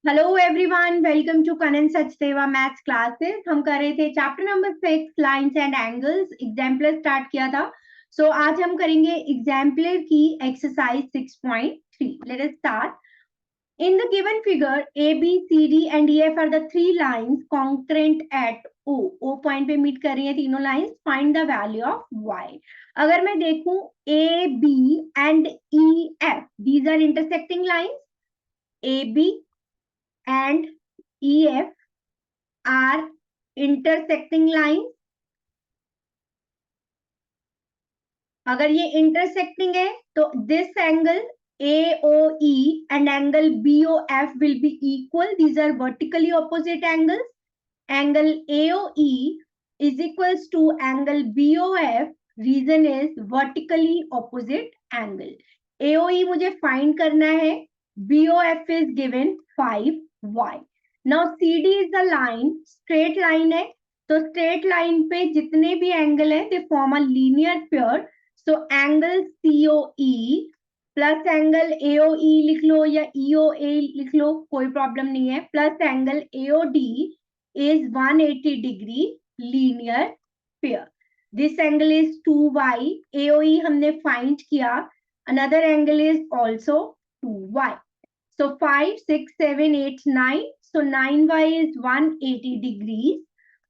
Hello everyone, welcome to Kanan Sachdeva maths classes. हम कर रहे थे chapter number 6 lines and angles. Exemplar start किया था। आज हम करेंगे एग्जाम्पलर की exercise 6.3। Let us start. In the given figure, A, B, C, D and E, F are the three lines concurrent at O. O point पे meet कर रही है तीनों lines. Find the value of Y. अगर मैं देखूं A, B and E, F, these are intersecting lines. A, B and EF are intersecting lines. अगर ये intersecting है तो this angle AOE and angle BOF will be equal. These are vertically opposite angles. Angle AOE is equals to angle BOF. Reason is vertically opposite angle. AOE मुझे find करना है. BOF is given 5y. Now CD is the line, straight line है. तो straight line पे जितने भी angle है they form a linear pair. So angle COE plus angle AOE लिख लो या EOA लिख लो, कोई प्रॉब्लम नहीं है, plus angle AOD is 180 degree linear pair. This angle is 2y. AOE हमने find किया. Another angle is also 2y. So 5, 6, 7, 8, 9. So 9y is 180 degrees.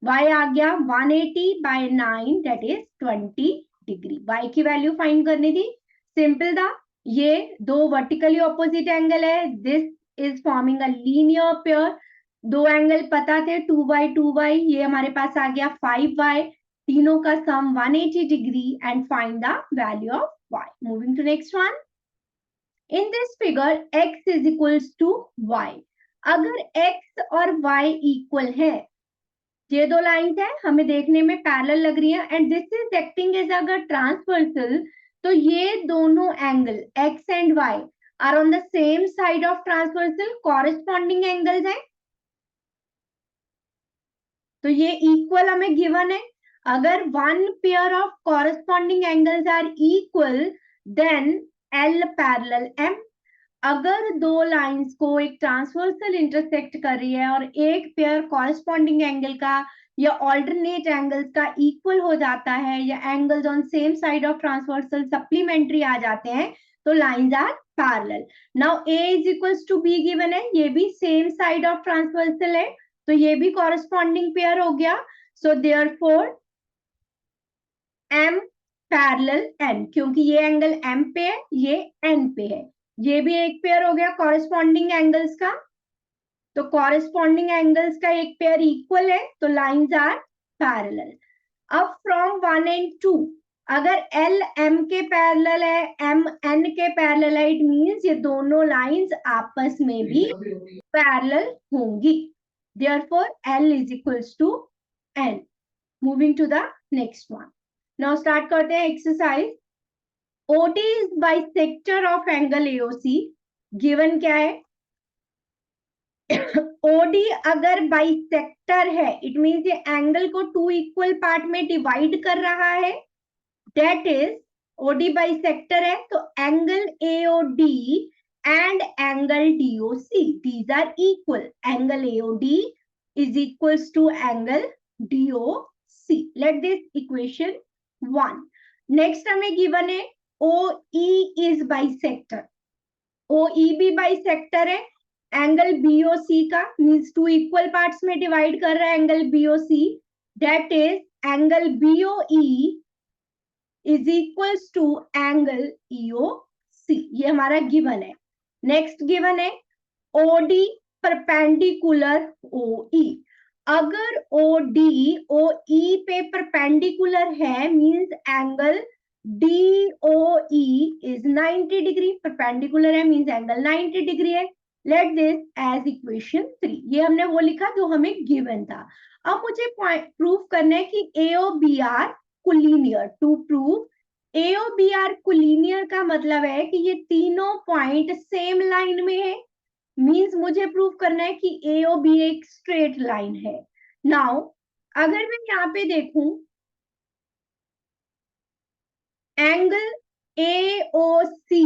Y आ गया 180 by 9, that is 20 degree. Y की value find करनी थी. Simple था. ये दो vertically opposite angle है. This is forming a linear pair. दो एंगल पता थे 2y, ये हमारे पास आ गया 5y. तीनों का sum 180 degree and find the value of y. Moving to next one. In this figure x is equals to y. अगर x और y इक्वल है, ये दो लाइंस है, हमें देखने में पैरेलल लग रही है and this is acting as अगर ट्रांसवर्सल, तो ये दोनों angle x and y are on the same side of transversal, corresponding angles है. तो ये इक्वल हमें गिवन है. अगर one pair of corresponding angles are equal then L parallel M. अगर दो लाइंस को एक ट्रांसवर्सल इंटरसेक्ट कर रही है और एक पेयर कॉरेस्पॉन्डिंग एंगल का या ऑल्टरनेट एंगल्स का इक्वल हो जाता है या angles on same side of transversal supplementary आ जाते हैं, तो lines are parallel. Now A is equals to B given है, ये भी सेम साइड ऑफ ट्रांसवर्सल है, तो ये भी कॉरेस्पॉन्डिंग पेयर हो गया. So therefore M parallel N, क्योंकि ये एंगल M पे है, ये N पे है, ये भी एक पेयर हो गया कॉरेस्पॉन्डिंग एंगल्स का. तो कॉरेस्पॉन्डिंग एंगल्स का एक पेयर इक्वल है, तो लाइंस आर पैरेलल. अब फ्रॉम 1 एंड 2, अगर L M के पैरेलल है, M N के पैरेलल है, इट मींस ये दोनों लाइंस आपस में भी पैरेलल होंगी. Therefore L is equals to N. Moving to the next one. Now start करते हैं exercise. OD is bisector of angle AOC. Given क्या है? OD अगर बाइसेक्टर है, इट मींस ये एंगल को टू इक्वल पार्ट में डिवाइड कर रहा है. दैट इज OD बाइसेक्टर है, तो angle AOD and angle DOC, these are equal. Angle AOD is equals to angle DOC. Let this equation 1. Next हमें given है OE is bisector. OE भी bisector है. एंगल BOC का means two equal parts में divide कर रहा है angle BOC. That is angle BOE is equals to angle EOC. ये हमारा गिवन है. नेक्स्ट गिवन है OD परपेंडिकुलर OE. अगर OD OE पे परपेंडिकुलर है means angle DOE is 90 degree. Perpendicular है मींस एंगल 90 डिग्री है. Let this as equation 3. ये हमने वो लिखा जो हमें गिवन था. अब मुझे प्रूफ करना है कि AOBR collinear. To prove AOBR collinear का मतलब है कि ये तीनों पॉइंट सेम लाइन में है. मींस मुझे प्रूफ करना है कि AOB एक स्ट्रेट लाइन है. नाउ अगर मैं यहाँ पे देखूं एंगल AOC,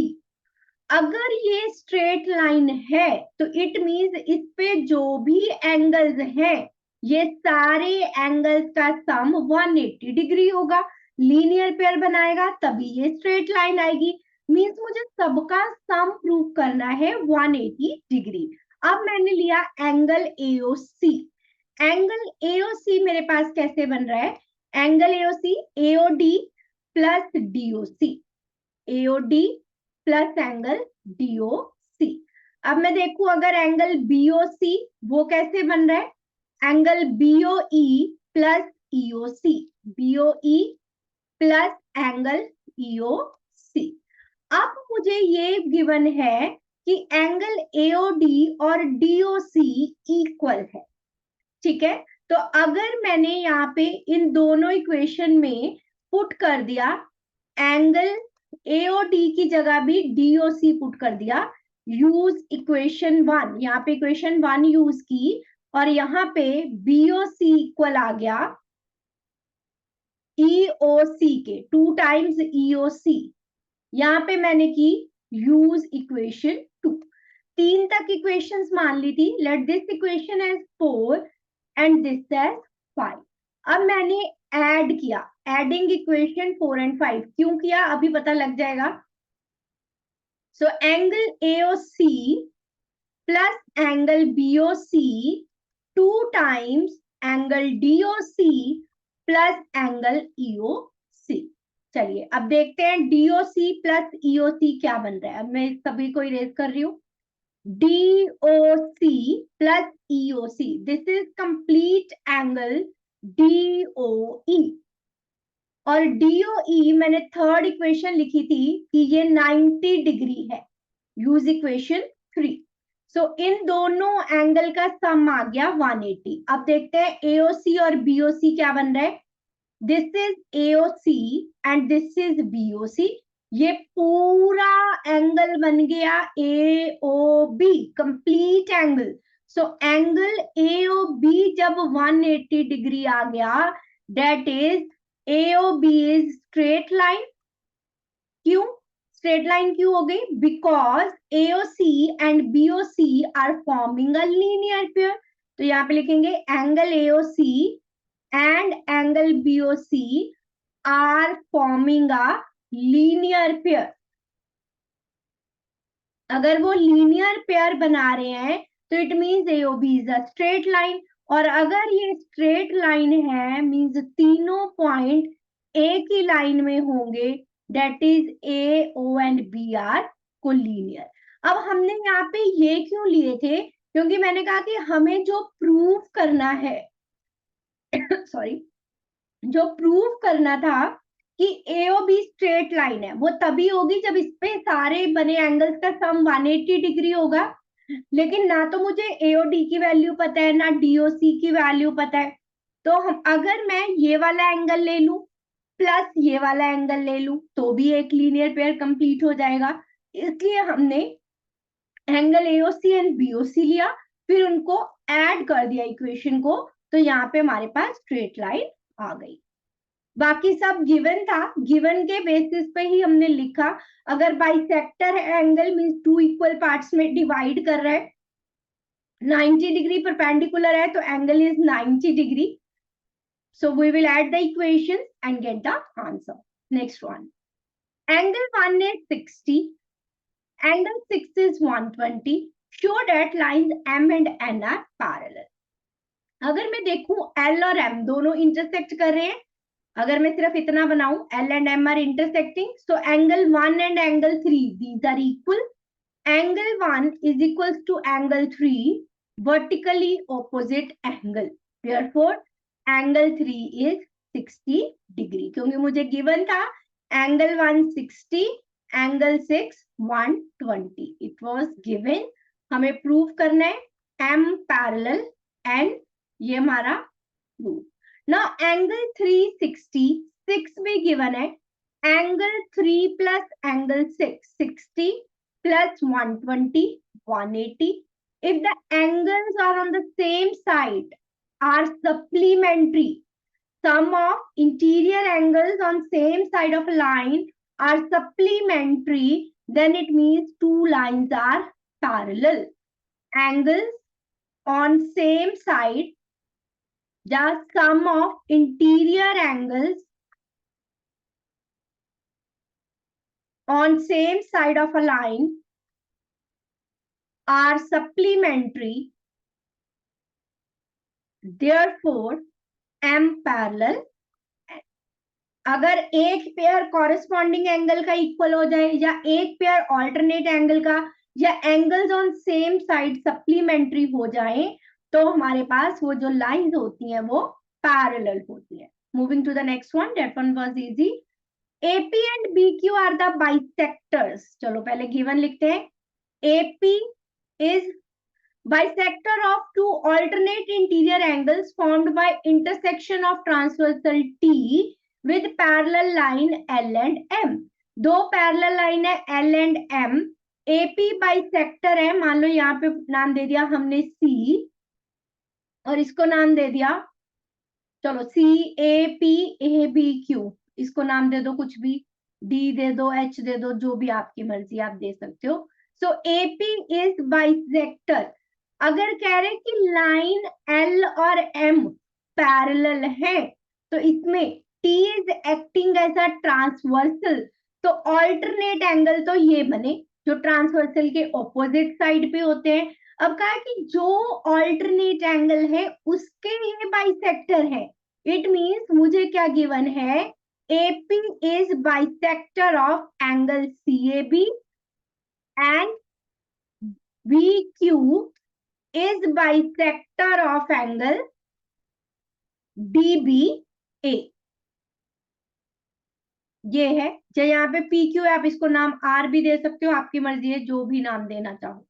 अगर ये स्ट्रेट लाइन है तो इट मीन्स इस पे जो भी एंगल्स हैं ये सारे एंगल्स का सम 180 डिग्री होगा, लीनियर पेयर बनाएगा तभी ये स्ट्रेट लाइन आएगी। मीन्स मुझे सबका सम प्रूव करना है 180 डिग्री। अब मैंने लिया एंगल AOC। एंगल AOC मेरे पास कैसे बन रहा है? Angle AOC AOD plus DOC, AOD plus angle DOC। अब मैं देखूं अगर एंगल BOC वो कैसे बन रहा है? Angle BOE plus EOC, BOE plus angle EOC। अब मुझे ये गिवन है कि एंगल AOD और DOC इक्वल है, ठीक है। तो अगर मैंने यहाँ पे इन दोनों इक्वेशन में पुट कर दिया एंगल AOD की जगह भी DOC पुट कर दिया, यूज इक्वेशन 1, यहाँ पे इक्वेशन 1 यूज की और यहाँ पे BOC इक्वल आ गया EOC के 2 टाइम्स EOC। यहाँ पे मैंने की यूज इक्वेशन 2। 3 तक इक्वेशंस मान ली थी। Let this equation as 4 and this as 5। अब मैंने ऐड किया, एडिंग इक्वेशन 4 एंड 5 क्यों किया अभी पता लग जाएगा। So angle AOC plus angle BOC 2 times angle DOC plus angle EOC। चलिए अब देखते हैं DOC प्लस EOC क्या बन रहा है। अब मैं सभी को इरेज कर रही हूँ। DOC plus EOC, this is complete angle DOE। और DOE मैंने थर्ड इक्वेशन लिखी थी कि ये 90 डिग्री है, यूज इक्वेशन 3। सो इन दोनों एंगल का सम आ गया 180। अब देखते हैं AOC और BOC क्या बन रहा है। This is AOC and this is BOC। ये पूरा एंगल बन गया AOB, complete angle. So angle AOB जब 180 डिग्री आ गया, that is AOB is straight line. क्यों स्ट्रेट लाइन क्यों हो गई? Because AOC and BOC are forming a linear pair. तो यहाँ पे लिखेंगे angle AOC and angle BOC are forming a linear pair। अगर वो लीनियर पेयर बना रहे हैं तो it means AOB is a straight line. और अगर ये स्ट्रेट लाइन है मीन्स तीनों पॉइंट एक ही लाइन में होंगे, that is AO and B are collinear. अब हमने यहाँ पे ये क्यों लिए थे? क्योंकि मैंने कहा कि हमें जो प्रूव करना है सॉरी जो प्रूव करना था कि AOB स्ट्रेट लाइन है, वो तभी होगी जब इस पे सारे बने एंगल्स का सम 180 डिग्री होगा। लेकिन ना तो मुझे AOD की वैल्यू पता है ना DOC की वैल्यू पता है। तो हम अगर मैं ये वाला एंगल ले लूं प्लस ये वाला एंगल ले लूं तो भी एक लीनियर पेयर कंप्लीट हो जाएगा। इसलिए हमने एंगल AOC एंड BOC लिया, फिर उनको ऐड कर दिया इक्वेशन को, तो यहाँ पे हमारे पास स्ट्रेट लाइन आ गई। बाकी सब गिवन था, गिवन के बेसिस पे ही हमने लिखा। अगर bisector angle means 2 equal parts में डिवाइड कर रहा है, 90 डिग्री परपेंडिकुलर है तो angle is 90 degree. So we will add the equation and get the answer. Next one, angle 1 is 60, angle 6 is 120, show that lines M and N are parallel। अगर मैं देखूं L और M दोनों intersect कर रहे हैं, अगर मैं सिर्फ इतना बनाऊं L and M are intersecting, so angle 1 and angle 3 these are equal। Angle 1 is equals to angle 3 vertically opposite angle, therefore angle 3 is 60 degree। क्योंकि मुझे given था angle 1 60, angle 6 120, it was given। हमें प्रूव करना है M parallel and ये हमारा proof. Now angle 360, 6 भी given है, angle 3 plus angle 6, 60 plus 120, 180। If the angles are on the same side are supplementary, sum of interior angles on same side of a line are supplementary, then it means two lines are parallel. Angles on same side, the sum of interior angles on same side of a line are supplementary. Therefore, M parallel. अगर एक pair corresponding angle का equal हो जाए या एक pair alternate angle का या angles on same side supplementary हो जाए तो हमारे पास वो जो लाइंस होती हैं वो पैरेलल होती है. Moving to the next one, that one was easy. AP and BQ are the bisectors. चलो पहले गिवन लिखते हैं. AP is bisector of two alternate interior angles formed by intersection of transversal T with parallel line L and M. दो parallel line है L and M. AP bisector है. मान लो यहाँ पे नाम दे दिया हमने C और इसको नाम दे दिया, चलो CAPABQ. इसको नाम दे दो कुछ भी, D दे दो, H दे दो, जो भी आपकी मर्जी आप दे सकते हो. So AP is bisector. अगर कह रहे कि लाइन L और M पैरेलल है तो इसमें T is acting as a transversal. तो ऑल्टरनेट एंगल तो ये बने जो ट्रांसवर्सल के ऑपोजिट साइड पे होते हैं. अब कहा कि जो ऑल्टरनेट एंगल है उसके ये बाइसेक्टर है. इट मींस मुझे क्या गिवन है, AP is bisector of angle CAB and BQ is bisector of angle DBA. ये है जो यहाँ पे PQ है, आप इसको नाम R भी दे सकते हो, आपकी मर्जी है जो भी नाम देना चाहो.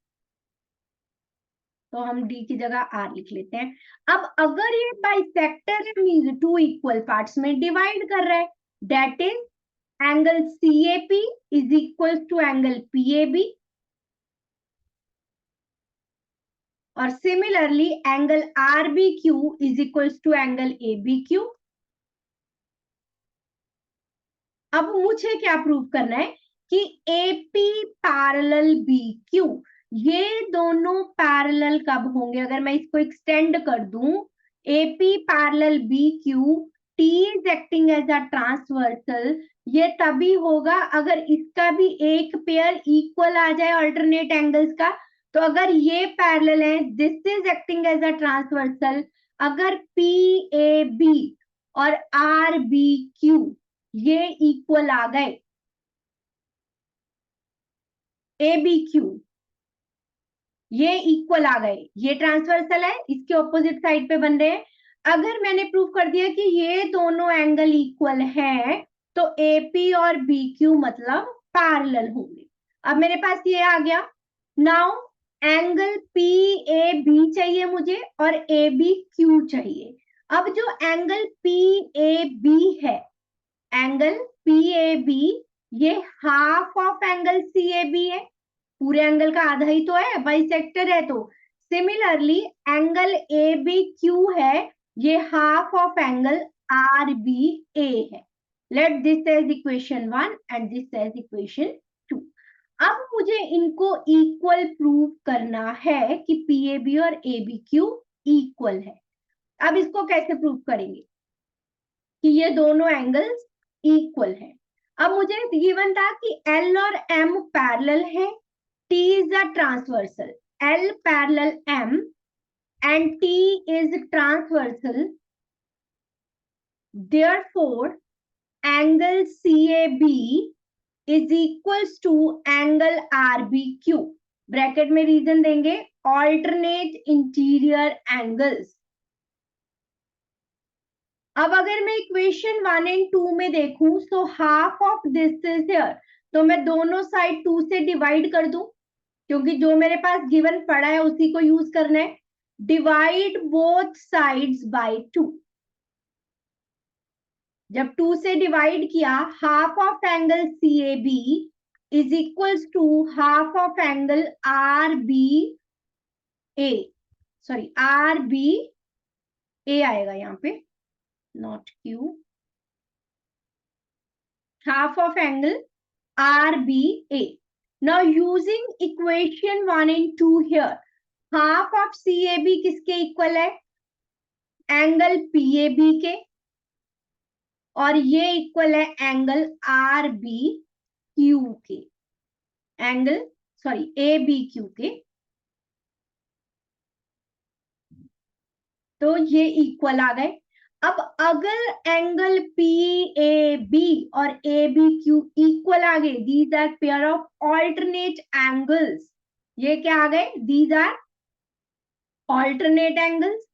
तो हम D की जगह R लिख लेते हैं. अब अगर ये बाइसेक्टर है मींस टू इक्वल पार्ट्स में डिवाइड कर रहा है, that is angle CAP is equal to angle PAB और similarly angle RBQ is equals to angle ABQ. अब मुझे क्या प्रूव करना है कि AP पैरेलल BQ, ये दोनों पैरेलल कब होंगे. अगर मैं इसको एक्सटेंड कर दूं, AP parallel BQ, T is acting as a transversal, ये तभी होगा अगर इसका भी एक पेयर इक्वल आ जाए ऑल्टरनेट एंगल्स का. तो अगर ये पैरेलल है, this is acting as a transversal. अगर PAB और RBQ ये इक्वल आ गए, ABQ ये इक्वल आ गए, ये ट्रांसवर्सल है, इसके ऑपोजिट साइड पे बन रहे हैं. अगर मैंने प्रूव कर दिया कि ये दोनों एंगल इक्वल हैं तो AP और BQ मतलब पैरेलल होंगे. अब मेरे पास ये आ गया. नाउ एंगल PAB चाहिए मुझे और ABQ चाहिए. अब जो एंगल PAB है, एंगल PAB ये हाफ ऑफ एंगल CAB है. पूरे एंगल का आधा ही तो है, बाइसेक्टर है. तो सिमिलरली एंगल ABQ है, ये हाफ ऑफ एंगल RBA है. Let this as equation 1 and this as equation 2. अब मुझे इनको इक्वल प्रूव करना है कि PAB और ABQ इक्वल है. अब इसको कैसे प्रूव करेंगे कि ये दोनों एंगल्स इक्वल है. अब मुझे गिवन था कि L और M पैरेलल है, T is a transversal, L parallel M and T is transversal. Therefore, angle CAB is equals to angle RBQ. Bracket में रीजन देंगे, alternate interior angles. अब अगर मैं इक्वेशन 1 एंड 2 में देखूं, so half of this is here, तो मैं दोनों साइड 2 से डिवाइड कर दूं क्योंकि जो मेरे पास गिवन पड़ा है उसी को यूज करना है. Divide both sides by 2. जब 2 से डिवाइड किया, half of angle CAB is equals to half of angle RBA, sorry RBA आएगा यहाँ पे, not Q. Half of angle RBA. Now using equation 1 and 2 here, half of CAB किसके equal है? Angle PAB के, और ये equal है angle RBQ के, एंगल सॉरी ABQ के। तो ये इक्वल आ गए। अब अगर एंगल PAB और ABQ इक्वल आ गए, these are pair of alternate angles. ये क्या आ गए? These are alternate angles.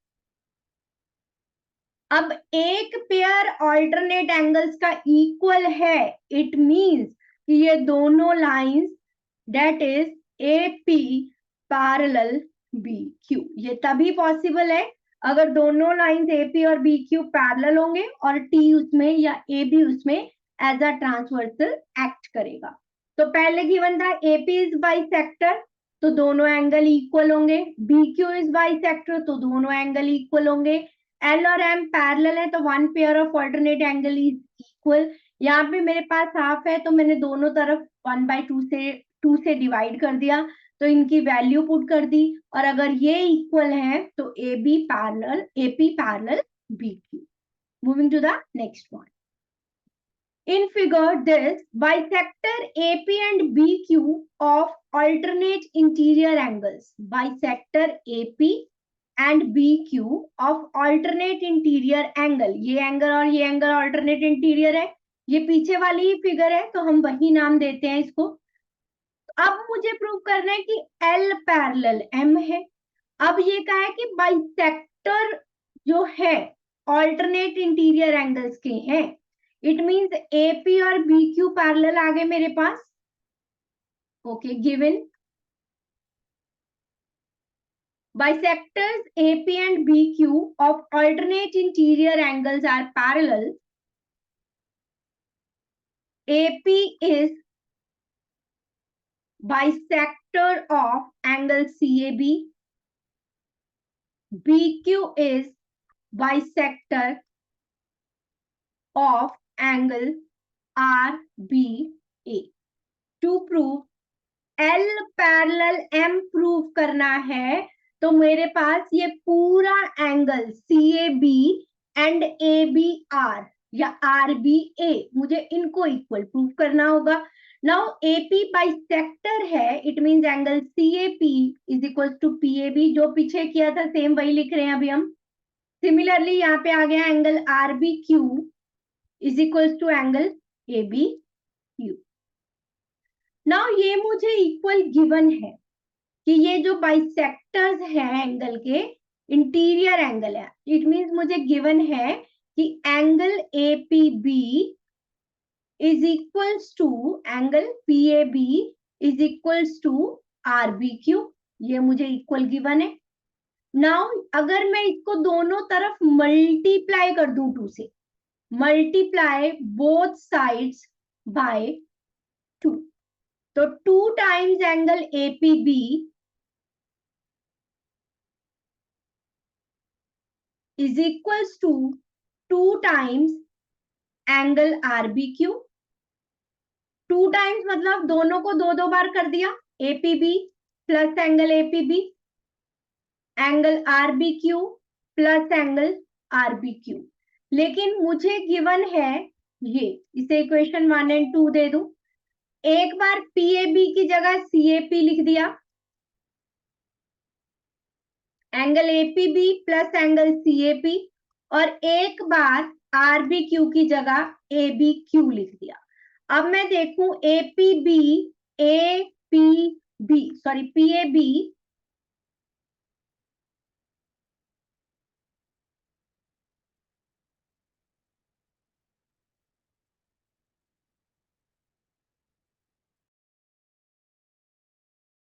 अब एक पेयर ऑल्टरनेट एंगल्स का इक्वल है, इट मींस कि ये दोनों lines that is AP parallel BQ। ये तभी पॉसिबल है अगर दोनों लाइंस AP और BQ पैरेलल होंगे और T उसमें या AB उसमें एज अ ट्रांसवर्सल एक्ट करेगा। तो पहले गिवन था AP इज बाइसेक्टर, तो दोनों एंगल इक्वल होंगे। BQ इज बाइसेक्टर, तो दोनों एंगल इक्वल होंगे। L और M पैरेलल है, तो one pair of alternate angle is equal. यहाँ पे मेरे पास हाफ है, तो मैंने दोनों तरफ 1/2 से डिवाइड कर दिया, तो इनकी वैल्यू पुट कर दी। और अगर ये इक्वल है तो AP parallel BQ। Moving to the next one. In figure, this bisector AP and BQ of alternate interior angles. Bisector AP and BQ of alternate interior angle. ये एंगल और ये angle alternate interior है, ये पीछे वाली ही figure है, तो हम वही नाम देते हैं इसको। अब मुझे प्रूव करना है कि L पैरेलल M है। अब ये कहा है कि बाइसेक्टर जो है ऑल्टरनेट इंटीरियर एंगल्स के हैं, इट मींस AP और BQ पैरेलल आ गए मेरे पास। Okay, given bisectors AP and BQ of alternate interior angles are parallel. AP is bisector of angle CAB. BQ is bisector of angle RBA. To prove L parallel M prove करना है, तो मेरे पास ये पूरा एंगल CAB एंड ABR या RBA, मुझे इनको इक्वल प्रूव करना होगा। नाउ AP बाइसेक्टर है, it means angle CAP is equal to PAB। जो पीछे किया था सेम वही लिख रहे हैं अभी हम। सिमिलरली यहाँ पे आ गया angle RBQ is equal to angle ABQ। Now ये मुझे इक्वल गिवन है कि ये जो बाइसेक्टर्स है एंगल के, इंटीरियर एंगल है, इट मींस मुझे गिवन है कि angle APB is equals to angle PAB is equals to RBQ। ये मुझे इक्वल गिवन है। नाउ अगर मैं इसको दोनों तरफ मल्टीप्लाई कर दूं 2 से, मल्टीप्लाई बोथ साइड्स बाय 2, तो 2 times angle APB is equals to 2 times angle RBQ। 2 times मतलब दोनों को 2 बार कर दिया, APB plus angle APB, angle RBQ plus angle RBQ। लेकिन मुझे गिवन है ये, इसे इक्वेशन 1 and 2 दे दूं। एक बार PAB की जगह CAP लिख दिया, angle APB plus angle CAP, और एक बार RBQ की जगह ABQ लिख दिया। अब मैं देखूं PAB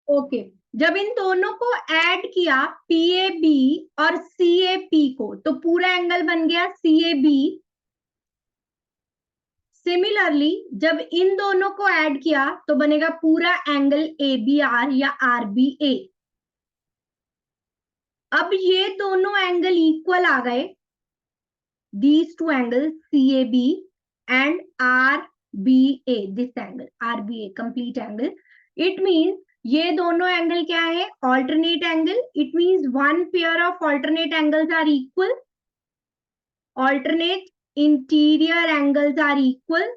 ओके, जब इन दोनों को ऐड किया PAB और CAP को, तो पूरा एंगल बन गया CAB। सिमिलरली जब इन दोनों को ऐड किया तो बनेगा पूरा एंगल ABR या RBA। अब ये दोनों एंगल इक्वल आ गए, these two angles CAB and RBA, this angle RBA complete angle it means ये दोनों एंगल क्या है, alternate angle. It means one pair of alternate angles are equal. Alternate interior angles are equal.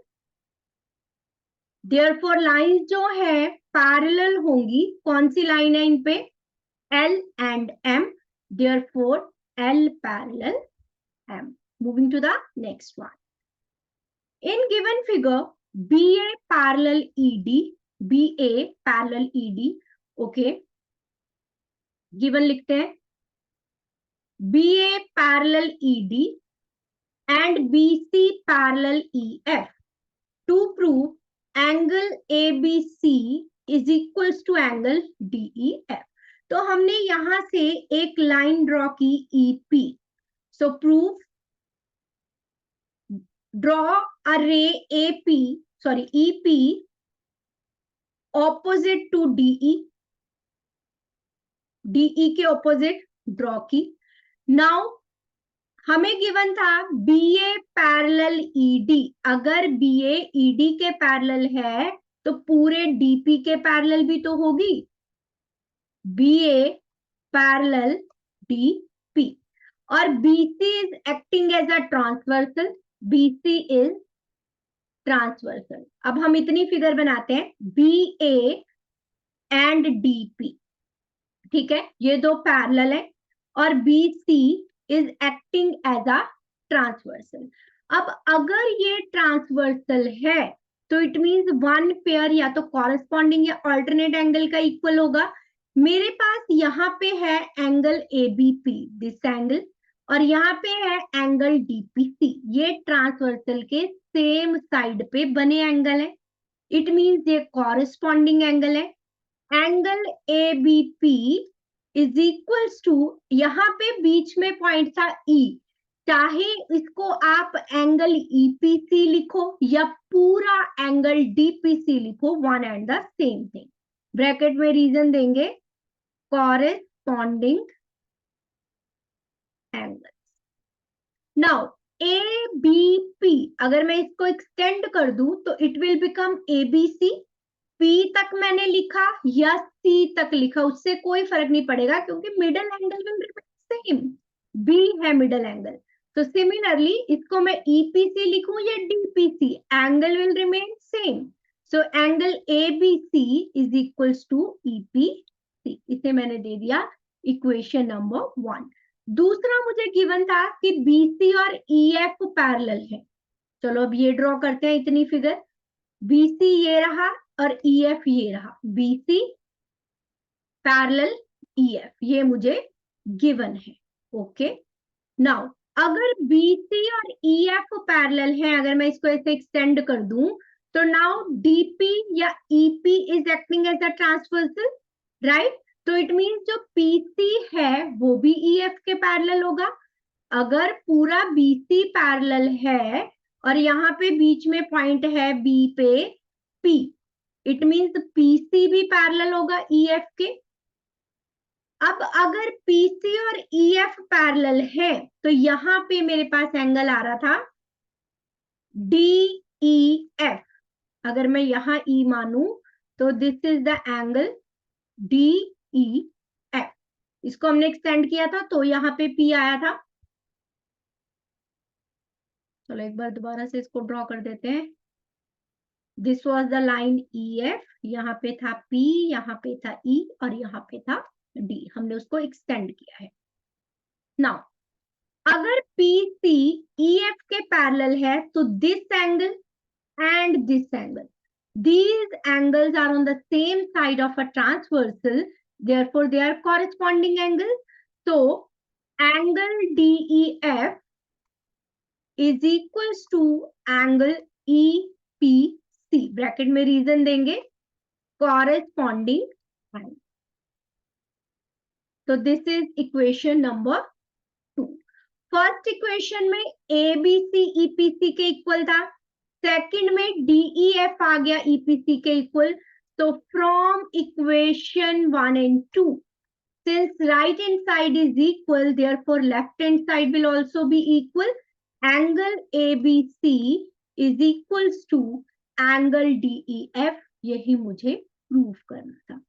Therefore lines जो है parallel होंगी. कौन सी line है इन पे, L and M. Therefore, L parallel M. Moving to the next one. In given figure, BA parallel ED, BA parallel ED. Okay. Given लिखते हैं BA parallel ED and BC parallel EF. To prove angle ABC is equals to angle DEF. तो हमने यहां से एक line draw की EP. So prove, draw a ray AP, sorry EP opposite to DE. DE के opposite draw की. Now हमें given था BA पैरेलल ED. अगर BA ED के पैरेलल है तो पूरे DP के पैरेलल भी तो होगी. BA पैरेलल DP और BC is acting as a transversal. BC is transversal. अब हम इतनी फिगर बनाते हैं BA एंड DP. ठीक है, ये दो पैरेलल है और BC is acting as a transversal. अब अगर ये ट्रांसवर्सल है तो इट मींस वन पेयर या तो कॉरेस्पॉन्डिंग या ऑल्टरनेट एंगल का इक्वल होगा. मेरे पास यहाँ पे है एंगल ABP, दिस एंगल, और यहाँ पे है एंगल DPC. ये ट्रांसवर्सल के सेम साइड पे बने एंगल है. इट मींस ये कॉरेस्पॉन्डिंग एंगल है. Angle ABP is equals to, यहाँ पे बीच में पॉइंट था E. चाहे इसको आप एंगल EPC लिखो या पूरा एंगल DPC लिखो, one and the same thing. Bracket में रीजन देंगे corresponding angles. Now ABP अगर मैं इसको एक्सटेंड कर दूं तो it will become ABC. P तक मैंने लिखा या C तक लिखा, उससे कोई फर्क नहीं पड़ेगा क्योंकि middle angle will remain same. B है मिडल एंगल. तो सिमिलरली इसको मैं EPC लिखूं या DPC, angle will remain same. So angle ABC is equals to EPC. इसे मैंने दे दिया इक्वेशन नंबर 1. दूसरा मुझे गिवन था कि BC और EF पैरेलल है. चलो अब ये ड्रॉ करते हैं इतनी फिगर. BC ये रहा और EF ये रहा. BC पैरेलल EF, ये मुझे गिवन है. ओके. नाउ अगर BC और EF पैरेलल है, अगर मैं इसको ऐसे एक्सटेंड कर दूं तो नाउ DP या EP is acting as a transversal, right. तो इट मींस जो PC है वो भी EF के पैरेलल होगा. अगर पूरा BC पैरेलल है और यहाँ पे बीच में पॉइंट है B पे P, इट मींस PC भी पैरेलल होगा EF के. अब अगर PC और EF पैरेलल है तो यहाँ पे मेरे पास एंगल आ रहा था DEF. अगर मैं यहाँ E मानूं तो this is the angle DEF. इसको हमने एक्सटेंड किया था तो यहाँ पे P आया था. चलो एक बार दोबारा से इसको ड्रॉ कर देते हैं. This was the line EF. यहाँ पे था P, यहाँ पे था E और यहाँ पे था D. हमने उसको एक्सटेंड किया है. नाउ अगर PC EF के पैरेलल है तो this angle and this angle, these angles are on the same side of a transversal, therefore they are corresponding angles. So angle DEF is equals to angle EPC. Bracket में reason देंगे corresponding angle. तो this is equation number 2. First equation में ABC EPC के equal था. Second में DEF आ गया EPC के equal. तो from equation 1 and 2, since right hand side is equal, therefore left hand side will also be equal. Angle ABC is equals to angle DEF. यही मुझे prove करना था।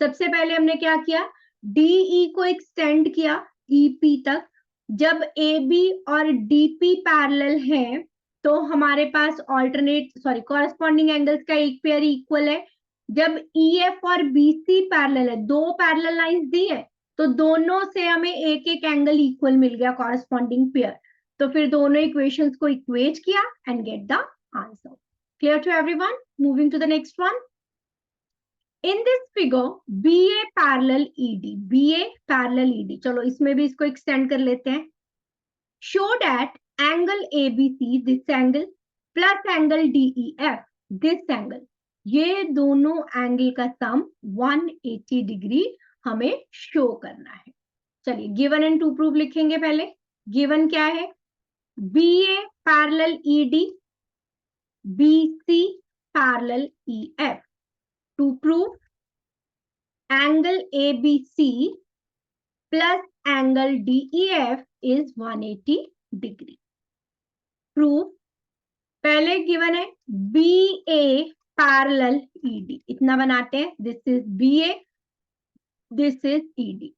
सबसे पहले हमने क्या किया, डीई को एक्सटेंड किया ईपी तक। जब ए बी और डीपी पैरेलल है तो हमारे पास कॉरेस्पॉन्डिंग एंगल्स का एक पेयर इक्वल है। जब ईएफ और बीसी पैरेलल है, दो पैरेलल लाइंस दी है, तो दोनों से हमें एक एक एंगल इक्वल मिल गया कॉरेस्पॉन्डिंग पेयर। तो फिर दोनों इक्वेशंस को इक्वेट किया and get the answer. Clear to everyone? Moving to the next one. In this figure, BA parallel ED, BA parallel ED, चलो इसमें भी इसको एक्सटेंड कर लेते हैं। Show that angle ABC, this angle, plus angle DEF, this angle, ये दोनों angle का सम 180 डिग्री हमें शो करना है। चलिए गिवन एंड टू प्रूव लिखेंगे। पहले गिवन क्या है, BA parallel ED, BC parallel EF. To prove, angle ABC plus angle DEF is 180 degree. Proof, पहले गिवन है BA parallel ED, इतना बनाते हैं, this is BA, this is ED,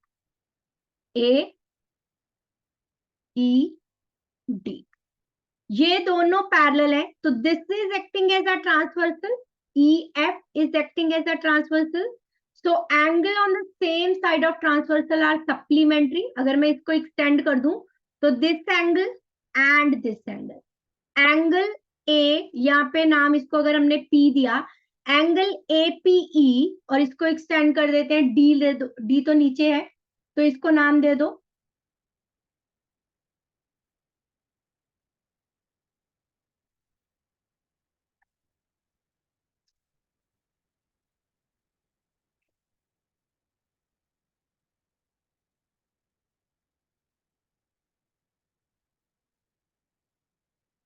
AED, ये दोनों पैरेलल है, तो this is acting as a transversal, EF is acting as a transversal. So angle on the same side of transversal are supplementary. अगर मैं इसको एक्सटेंड कर दूं तो this angle and this angle, angle A, यहाँ पे नाम इसको अगर हमने P दिया, एंगल APE, और इसको एक्सटेंड कर देते हैं D ले दो, D तो नीचे है तो इसको नाम दे दो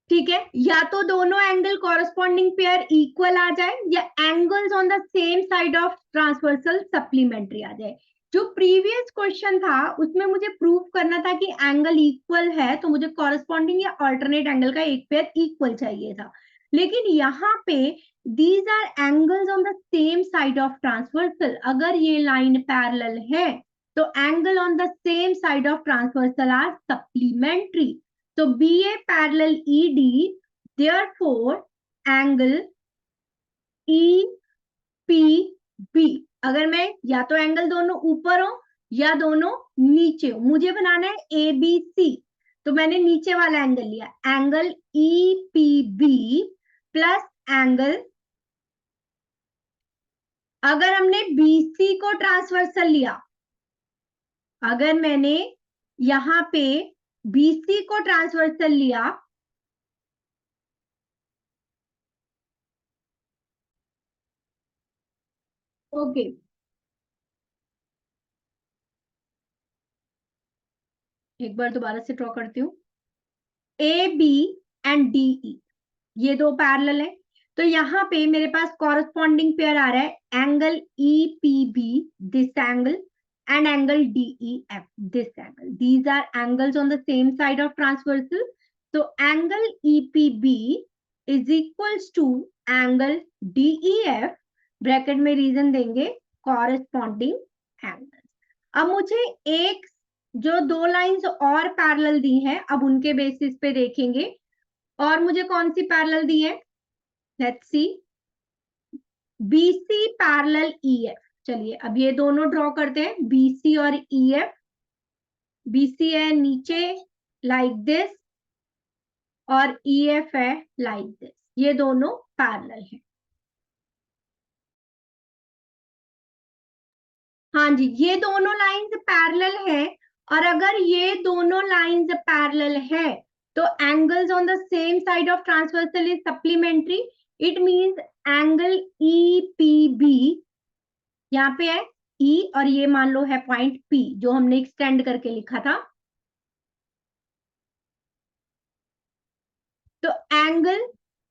ठीक है। या तो दोनों एंगल कॉरेस्पॉन्डिंग पेयर इक्वल आ जाए या angles on the same side of transversal supplementary आ जाए। जो प्रीवियस क्वेश्चन था उसमें मुझे प्रूफ करना था कि एंगल इक्वल है तो मुझे कॉरेस्पॉन्डिंग या अल्टरनेट एंगल का एक पेयर इक्वल चाहिए था, लेकिन यहाँ पे these are angles on the same side of transversal. अगर ये लाइन पैरेलल है तो angle on the same side of transversal are supplementary. So BA parallel ED, therefore angle EPB, अगर मैं या तो एंगल दोनों ऊपर हो या दोनों नीचे हो, मुझे बनाना है ABC, तो मैंने नीचे वाला एंगल लिया, एंगल EPB प्लस एंगल, अगर हमने BC को ट्रांसवर्सल लिया, अगर मैंने यहां पे BC को ट्रांसवर्सल लिया, ओके एक बार दोबारा से ड्रॉ करती हूँ, ए बी एंड डीई ये दो पैरेलल है, तो यहाँ पे मेरे पास कॉरेस्पॉन्डिंग पेयर आ रहा है angle EPB, this angle, and angle DEF, this angle, these are angles on the same side of transversal. तो angle EPB is equals to angle DEF, bracket में रीजन देंगे कॉरेस्पॉन्डिंग एंगल। अब मुझे एक जो दो लाइंस और पैरेलल दी हैं, अब उनके बेसिस पे देखेंगे, और मुझे कौन सी पैरेलल दी है, let's see, BC parallel EF। चलिए अब ये दोनों ड्रॉ करते हैं, BC और EF। BC है नीचे लाइक दिस और EF है लाइक दिस, ये दोनों पैरेलल है। हाँ जी, ये दोनों लाइंस पैरेलल है, और अगर ये दोनों लाइंस पैरेलल है तो angles on the same side of transversal is supplementary. It means angle EPB यहाँ पे है E, और ये मान लो है पॉइंट P जो हमने एक्सटेंड करके लिखा था, तो angle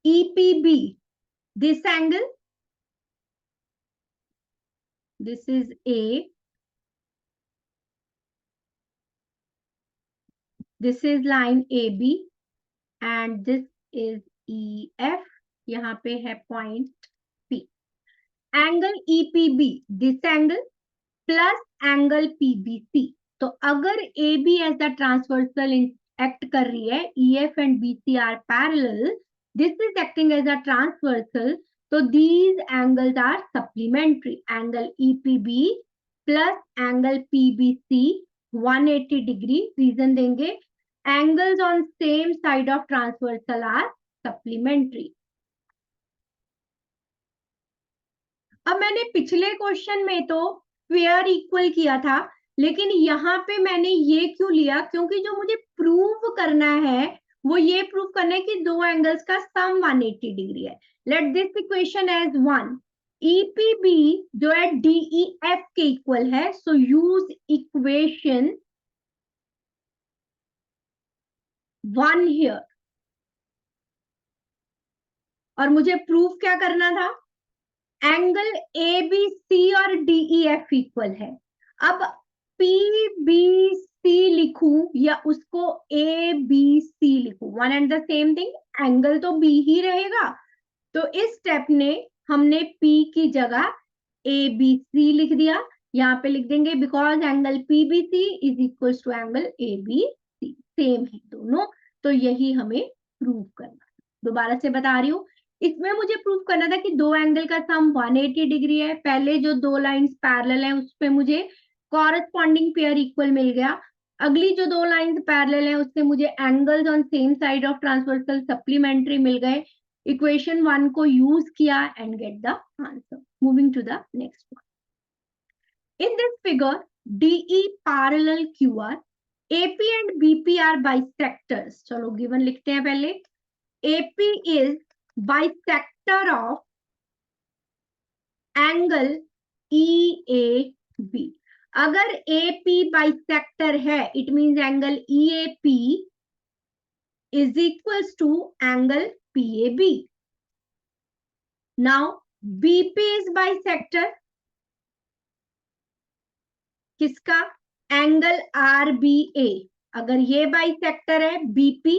EPB, this angle, this is A, this is line AB, and this is EF, यहाँ पे है point P। Angle EPB this angle plus angle PBC। तो अगर AB as the transversal act कर रही है, EF and BC are parallel, this is acting as a transversal, तो these angles are supplementary. Angle EPB plus angle PBC 180 degree, reason देंगे angles on same side of transversal are supplementary. अब मैंने पिछले question में तो square equal किया था, लेकिन यहाँ पे मैंने ये क्यों लिया, क्योंकि जो मुझे प्रूव करना है वो ये प्रूव करना है कि दो एंगल्स का सम 180 डिग्री है। Let this equation as 1। EPB जो है DEF के इक्वल है, सो यूज इक्वेशन 1 हियर। और मुझे प्रूफ क्या करना था, एंगल ABC और DEF इक्वल है। अब PBC लिखूं या उसको ABC लिखूं, one and the same thing, angle तो B ही रहेगा। तो इस स्टेप ने हमने P की जगह ABC लिख दिया। यहाँ पे लिख देंगे because angle PBC is equal to angle ABC, same है दोनों। तो यही हमें प्रूव करना। दोबारा से बता रही हूँ, इसमें मुझे प्रूव करना था कि दो एंगल का सम 180 डिग्री है। पहले जो दो लाइंस पैरेलल हैं उस पे मुझे कॉरेस्पॉन्डिंग पेयर इक्वल मिल गया। अगली जो दो लाइंस पैरेलल हैं उससे मुझे angles on same side of transversal supplementary मिल गए। इक्वेशन 1 को यूज किया and get the answer. Moving to the next one. In this figure, DE parallel QR, AP and BP are bisectors. चलो given लिखते हैं पहले। AP is bisector of angle EAB. अगर AP bisector है, it means angle EAP is equals to angle PAB. Now BP is bisector किसका, angle RBA। अगर ये bisector है BP,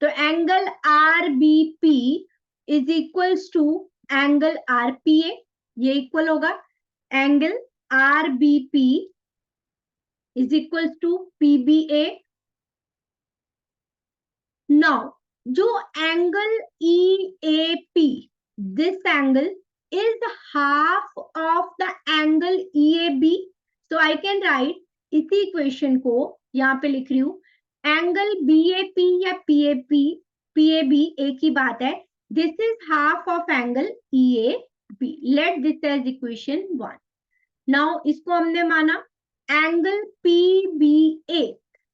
तो angle RBP is equals to angle RPA, ये equal होगा angle RBP is equals to PBA। Now जो angle EAP, this angle is half of the angle EAB, so I can write इसी equation को यहाँ पे लिख रही हूँ, एंगल BAP या PAB एक ही बात है, this is half of angle EAB। Let this as equation 1। Now इसको हमने माना एंगल PBA,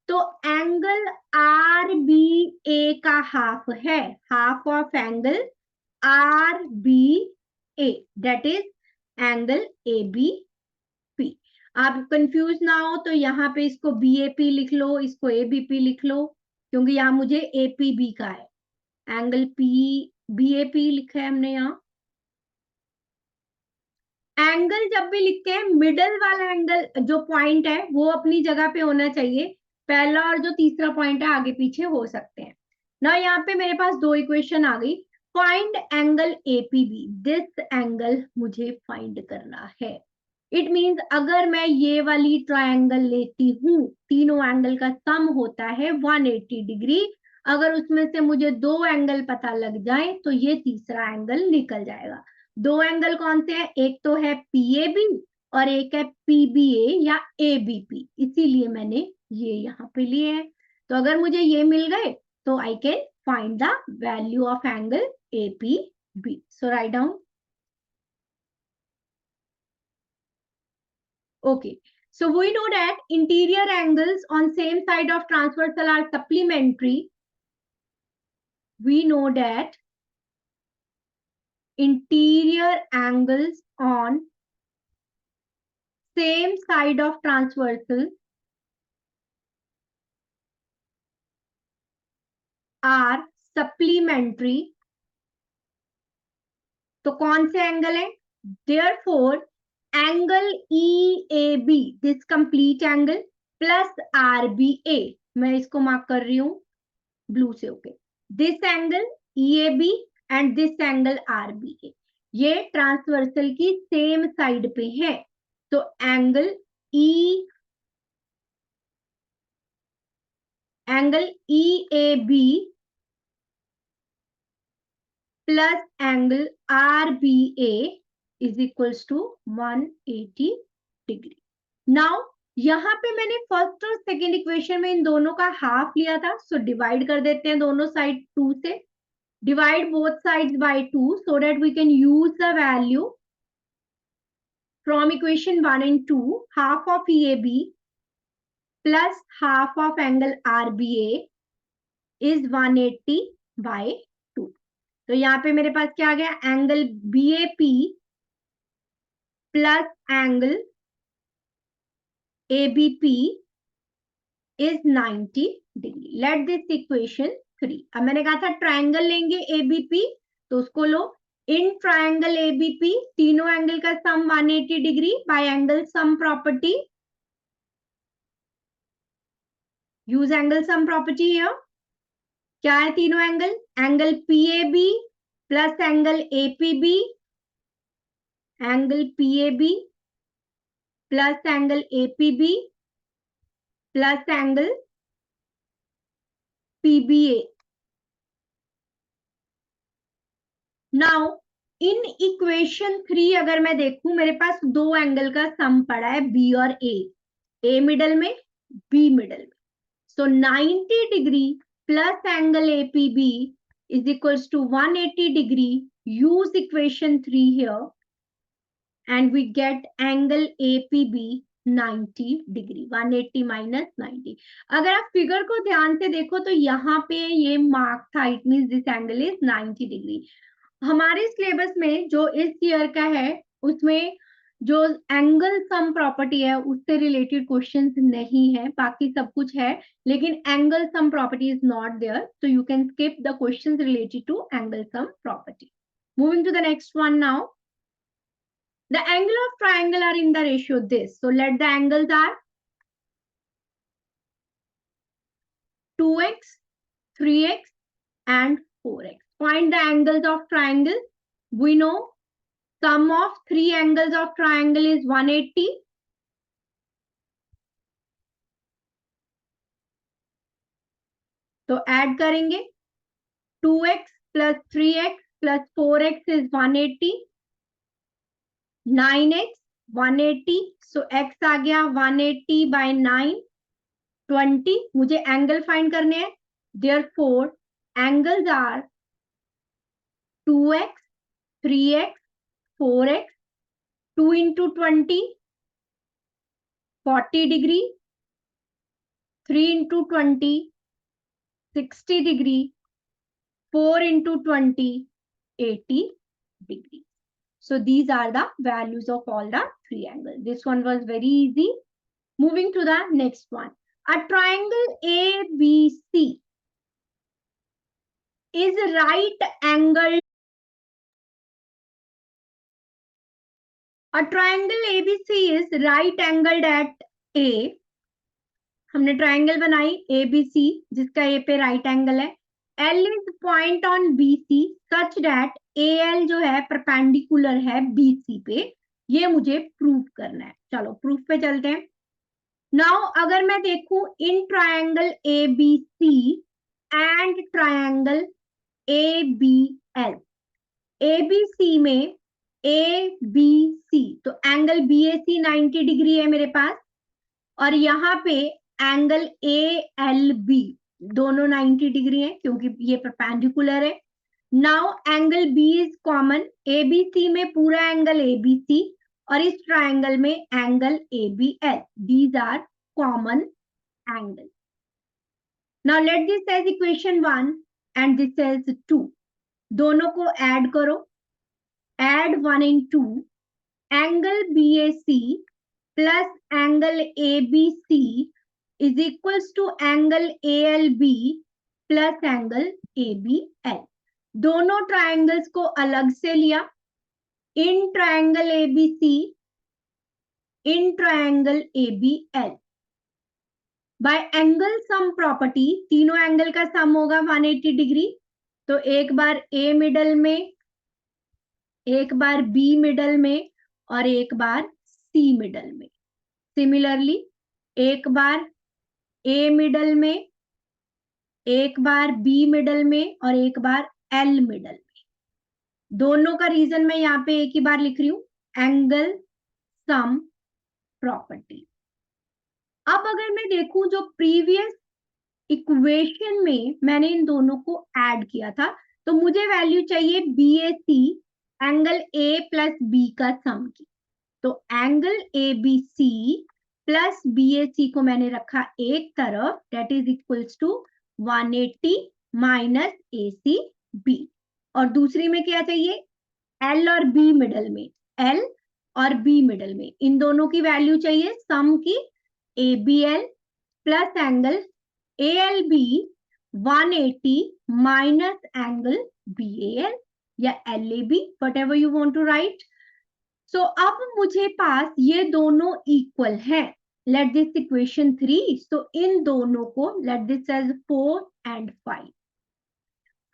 तो एंगल RBA का हाफ है, half of angle RBA, that is angle ABP। आप कंफ्यूज ना हो तो यहाँ पे इसको BAP लिख लो, इसको ABP लिख लो, क्योंकि यहाँ मुझे APB का है। एंगल BAP लिखा है हमने यहाँ। एंगल जब भी लिखते हैं मिडल वाला एंगल जो पॉइंट है वो अपनी जगह पे होना चाहिए, पहला और जो तीसरा पॉइंट है आगे पीछे हो सकते हैं ना। यहाँ पे मेरे पास दो इक्वेशन आ गई। Find angle APB, this angle मुझे फाइंड करना है। इट मींस अगर मैं ये वाली ट्रायंगल लेती हूँ, तीनों एंगल का सम होता है 180 डिग्री। अगर उसमें से मुझे दो एंगल पता लग जाए तो ये तीसरा एंगल निकल जाएगा। दो एंगल कौन से हैं, एक तो है PAB और एक है PBA या ABP, इसीलिए मैंने ये यहाँ पे लिए हैं। तो अगर मुझे ये मिल गए तो I can find the value of angle APB। So write down. Okay, so we know that interior angles on same side of transversal are supplementary. We know that interior angles on same side of transversal are supplementary. तो कौन से angle है, therefore angle EAB, this complete angle, plus RBA, मैं इसको mark कर रही हूं blue से। Okay, this angle EAB and this angle RBA, ये ट्रांसवर्सल की सेम साइड पे है, तो angle E A B plus angle R B A is equals to 180 degree. Now यहाँ पे मैंने फर्स्ट और सेकेंड इक्वेशन में इन दोनों का हाफ लिया था, सो डिवाइड कर देते हैं दोनों साइड 2 से। Divide both sides by 2 so that we can use the value from equation 1 and 2. Half of EAB plus half of angle RBA is 180 by 2. तो यहाँ पे मेरे पास क्या आ गया, angle BAP plus angle ABP is 90 degree. Let this equation 3. अब मैंने कहा था ट्राइंगल लेंगे ABP, तो उसको लो. इन ट्राइंगल ABP तीनों एंगल का sum 180 degree by angle sum property. Use angle sum property here. क्या है तीनों angle, angle PAB plus angle APB, angle PAB plus angle APB plus angle PBA. Now in equation 3 अगर मैं देखूं, मेरे पास दो एंगल का सम पड़ा है B और A मिडल में, B मिडल में. सो 90 degree plus angle APB is equals to 180 degree. Use equation 3 here and we get angle APB 90 degree. 180 minus 90. अगर आप फिगर को ध्यान से देखो तो यहाँ पे ये मार्क था, it means this angle is 90 degree. हमारे सिलेबस में जो इस ईयर का है उसमें जो एंगल सम प्रॉपर्टी है उससे रिलेटेड क्वेश्चंस नहीं है, बाकी सब कुछ है, लेकिन angle sum property is not there, so you can skip the questions related to angle sum property. Moving to the next one now. The angle of triangle are in the ratio this, so let the angles are 2x, 3x and 4x. Find the angles of triangle. We know sum of three angles of triangle is 180. तो add करेंगे 2x plus 3x plus 4x is 180, 9x 180, so x आ गया 180 by 9, 20. मुझे angle find करने हैं, therefore angles are 2x, 3x, 4x. 2 into 20, 40 degree. 3 into 20, 60 degree. 4 into 20, 80 degree. So these are the values of all the three angles. This one was very easy. Moving to the next one. A triangle ABC is right angled. A triangle ABC is right angled at A. हमने triangle बनाई ABC जिसका A पे right angle है. L is point on BC such that AL जो है perpendicular है BC पे. ये मुझे प्रूव करना है. चलो प्रूफ पे चलते हैं. नाउ अगर मैं देखूं in triangle ABC and triangle ABL, ABC में ABC तो एंगल BAC 90 डिग्री है मेरे पास, और यहाँ पे एंगल ALB दोनों 90 डिग्री है क्योंकि ये परपेंडिकुलर है. Now angle B is common, ABC में पूरा एंगल ABC और इस ट्राइंगल में angle ABL. These are common angle. Now let this as equation 1 and this as 2. दोनों को ऐड करो. Add 1 and 2. एंगल BAC plus angle ABC is equals to angle ALB plus angle ABL. दोनों triangles को अलग से लिया. In triangle ABC, in triangle ABL. Bye angle sum property तीनों एंगल का सम होगा 180 डिग्री. तो एक बार A मिडल में एक बार बी मिडल में और एक बार सी मिडल में। सिमिलरली एक बार ए मिडल में, एक बार बी मिडल में और एक बार एल मिडल में। दोनों का रीजन मैं यहाँ पे एक ही बार लिख रही हूं, एंगल सम प्रॉपर्टी। अब अगर मैं देखूं जो प्रीवियस इक्वेशन में मैंने इन दोनों को ऐड किया था, तो मुझे वैल्यू चाहिए BAC angle A plus B का सम की। तो एंगल ABC प्लस BAC को मैंने रखा एक तरफ, that is equals to 180 minus ACB। और दूसरी में क्या चाहिए, L और B मिडल में, L और B मिडल में, इन दोनों की वैल्यू चाहिए सम की, ABL plus angle ALB 180 minus angle BAL या LAB, whatever you want to write. So अब मुझे पास ये दोनों इक्वल है, let this equation 3, so इन दोनों को let this as 4 and 5,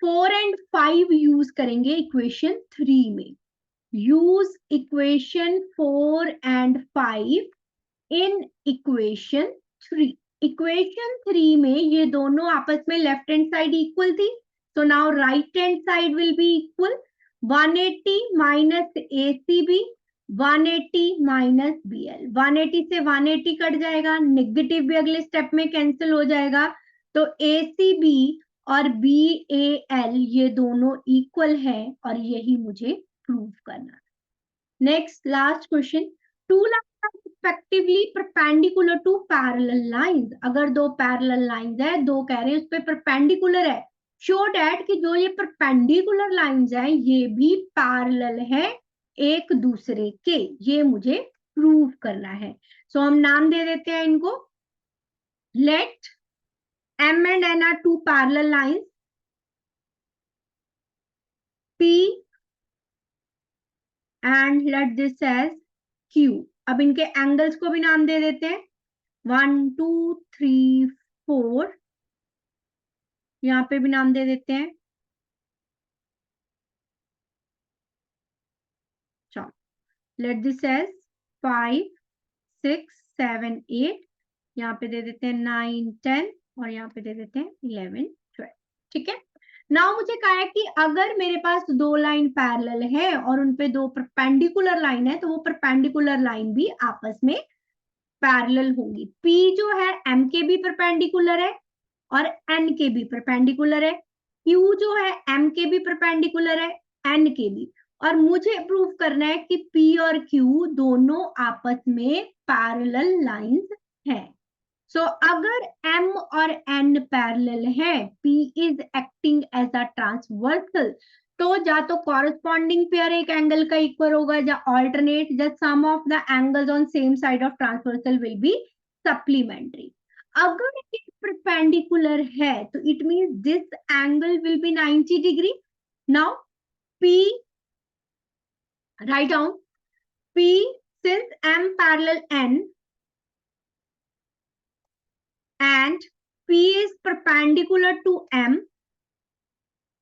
4 and 5 use करेंगे इक्वेशन 3 में। Use equation 4 and 5 in equation 3। Equation 3 में ये दोनों आपस में लेफ्ट हैंड साइड इक्वल थी, so now right hand side will be equal 180 minus ACB 180 minus BL। 180 से 180 कट जाएगा, नेगेटिव भी अगले स्टेप में कैंसिल हो जाएगा, तो ACB और BAL ये दोनों इक्वल है और यही मुझे प्रूव करना है। Next last question, two lines are respectively perpendicular to parallel lines. अगर दो पैरेलल लाइंस है, दो कह रहे हैं उस पे परपेंडिकुलर है, शो दैट कि जो ये परपेंडिकुलर लाइंस है ये भी पैरेलल है एक दूसरे के, ये मुझे प्रूव करना है। सो हम नाम दे देते हैं इनको, late M and N are two parallel lines, P and let this as Q। अब इनके एंगल्स को भी नाम दे देते हैं, 1 2 3 4, यहाँ पे भी नाम दे देते हैं। चलो लेट दिस एज 5 6 7 8, यहाँ पे दे देते हैं 9 10 और यहाँ पे दे देते हैं 11 12। ठीक है, नाउ मुझे कहा है कि अगर मेरे पास दो लाइन पैरेलल है और उनपे दो परपेंडिकुलर लाइन है, तो वो परपेंडिकुलर लाइन भी आपस में पैरेलल होंगी। P जो है M के भी परपेंडिकुलर है और N के भी परपेंडिकुलर है, Q जो है M के भी परपेंडिकुलर है, N के भी, और मुझे प्रूव करना है कि P और Q दोनों आपस में पैरेलल लाइंस हैं। सो अगर M और N पैरेलल है, P is acting as a transversal, तो या तो कॉरेस्पॉन्डिंग पेयर एक एंगल का इक्वल होगा या alternate, the sum of the angles on same side of transversal will be supplementary. अगर ये परपेंडिकुलर है तो it means this angle will be 90 degree. Now P, write down P, since M parallel N and P is perpendicular to M,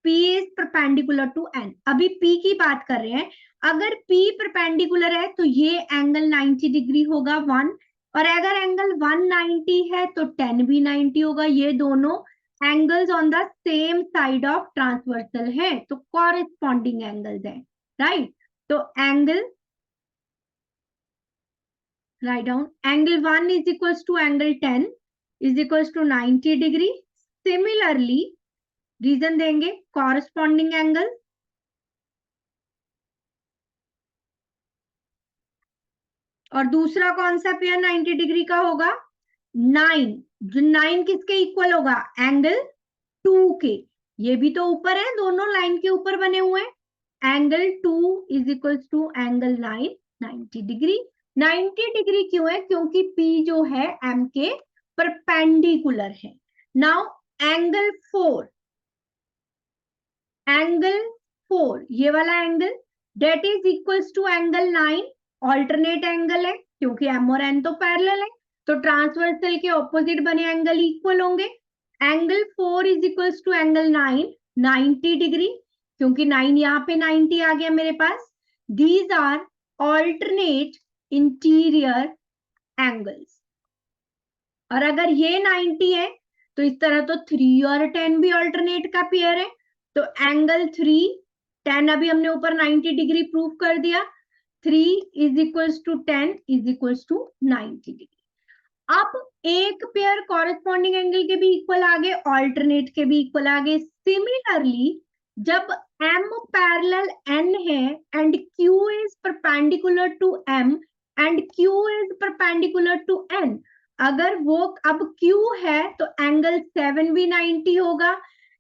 P is perpendicular to N। अभी P की बात कर रहे हैं, अगर P परपेंडिकुलर है तो ये एंगल 90 डिग्री होगा 1, और अगर एंगल 190 है तो 10 भी 90 होगा। ये दोनों angles on the same side of transversal है, तो कॉरेस्पॉन्डिंग एंगल्स है, राइट। तो angle, write down, angle 1 is equals to angle 10 is equals to 90 degree. Similarly reason देंगे कॉरेस्पॉन्डिंग एंगल, और दूसरा कौन सा पेयर 90 डिग्री का होगा, 9। जो 9 किसके इक्वल होगा, एंगल 2 के। ये भी तो ऊपर है, दोनों लाइन के ऊपर बने हुए हैं। Angle 2 is equals to angle 9 90 degree. 90 degree क्यों है, क्योंकि P जो है M के परपेंडिकुलर है। नाउ एंगल 4, एंगल 4 ये वाला angle that is equals to angle 9, alternate angle है क्योंकि M और N तो पैरेलल है, तो ट्रांसवर्सल के ऑपोजिट बने एंगल इक्वल होंगे। Angle 4 is equals to angle 9 90 degree, क्योंकि 9 यहाँ पे 90 आ गया मेरे पास, These are alternate interior angles. और अगर ये 90 है तो इस तरह तो 3 और 10 भी अल्टरनेट का पेयर है, तो एंगल 3 10 अभी हमने ऊपर 90 डिग्री प्रूव कर दिया, 3 is equals to 10 is equals to 90 degree. अब एक पेयर कॉरेस्पॉन्डिंग एंगल के भी इक्वल आ गए, ऑल्टरनेट के भी इक्वल आ गए। सिमिलरली जब m पैरेलल n है and q is perpendicular to m and q is perpendicular to n, अगर वो अब q है तो एंगल 7 भी 90 होगा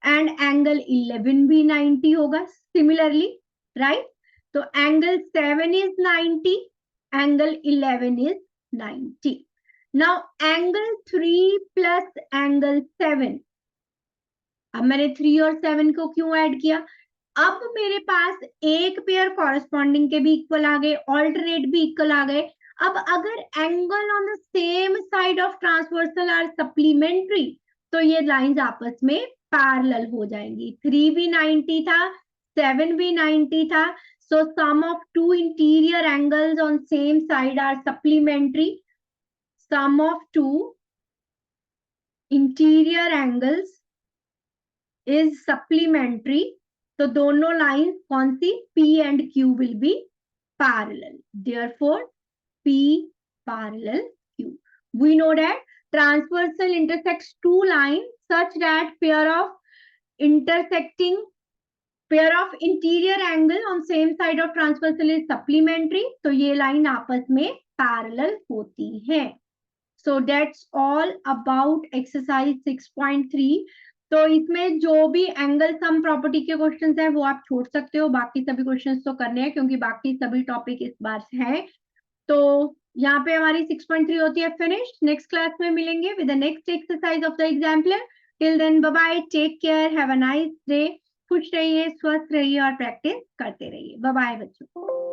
एंड एंगल 11 भी 90 होगा सिमिलरली, राइट? तो angle 7 is 90, angle 11 is 90। Now angle 3 plus angle 7, अब मैंने 3 और 7 को क्यों ऐड किया? अब मेरे पास एक पेयर कॉरेस्पॉन्डिंग के भी इक्वल आ गए, ऑल्टरनेट भी इक्वल आ गए। अब अगर angle on the same side of transversal are supplementary तो ये लाइंस आपस में पैरेलल हो जाएंगी। 3 भी 90 था, 7 भी 90 था, so sum of two interior angles on same side are supplementary. Sum of two interior angles is supplementary, तो दोनों लाइन कौन सी? P and Q will be parallel, therefore P parallel Q. We know that transversal intersects two lines such that pair of interior angle on same side of transversal is supplementary, तो ये line आपस में parallel होती है। So that's all about exercise 6.3. तो इसमें जो भी एंगल सम प्रॉपर्टी के क्वेश्चंस हैं वो आप छोड़ सकते हो, बाकी सभी क्वेश्चंस तो करने हैं क्योंकि बाकी सभी टॉपिक इस बार हैं। तो यहाँ पे हमारी 6.3 होती है फिनिश। नेक्स्ट क्लास में मिलेंगे with the next exercise of the exemplar. Till then bye bye, take care, have a nice day. खुश रहिए, स्वस्थ रहिए और प्रैक्टिस करते रहिए। बाय बाय बच्चों।